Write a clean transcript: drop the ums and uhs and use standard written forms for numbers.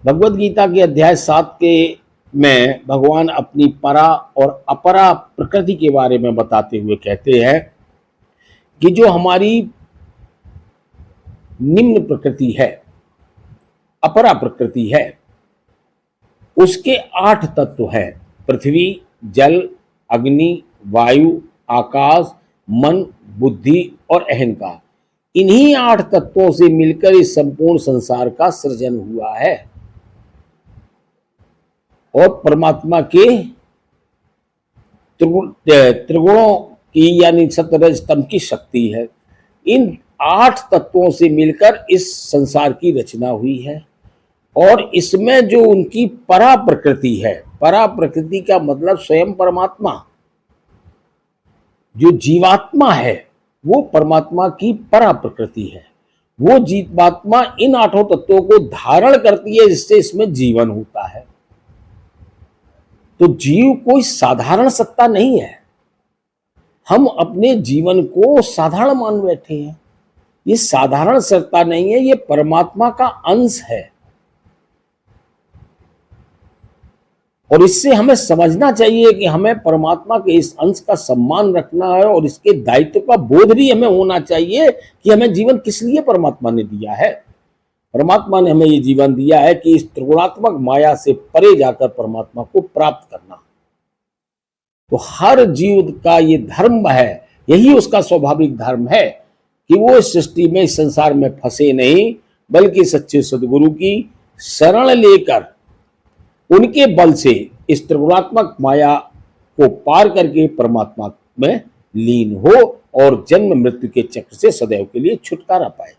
भगवद गीता के अध्याय 7 के में भगवान अपनी परा और अपरा प्रकृति के बारे में बताते हुए कहते हैं कि जो हमारी निम्न प्रकृति है, अपरा प्रकृति है, उसके 8 तत्व हैं। पृथ्वी, जल, अग्नि, वायु, आकाश, मन, बुद्धि और अहंकार। इन्हीं 8 तत्वों से मिलकर इस संपूर्ण संसार का सृजन हुआ है और परमात्मा के त्रिगुणों की यानी सत्वरज तम की शक्ति है। इन 8 तत्वों से मिलकर इस संसार की रचना हुई है और इसमें जो उनकी परा प्रकृति है, परा प्रकृति का मतलब स्वयं परमात्मा, जो जीवात्मा है वो परमात्मा की परा प्रकृति है। वो जीवात्मा इन 8 तत्वों को धारण करती है जिससे इसमें जीवन होता है। तो जीव कोई साधारण सत्ता नहीं है। हम अपने जीवन को साधारण मान बैठे हैं। ये साधारण सत्ता नहीं है, ये परमात्मा का अंश है और इससे हमें समझना चाहिए कि हमें परमात्मा के इस अंश का सम्मान रखना है और इसके दायित्व का बोध भी हमें होना चाहिए कि हमें जीवन किस लिए परमात्मा ने दिया है। परमात्मा ने हमें ये जीवन दिया है कि इस त्रिगुणात्मक माया से परे जाकर परमात्मा को प्राप्त करना। तो हर जीव का ये धर्म है, यही उसका स्वाभाविक धर्म है कि वो इस सृष्टि में, इस संसार में फंसे नहीं, बल्कि सच्चे सद्गुरु की शरण लेकर उनके बल से इस त्रिगुणात्मक माया को पार करके परमात्मा में लीन हो और जन्म मृत्यु के चक्र से सदैव के लिए छुटकारा पाए।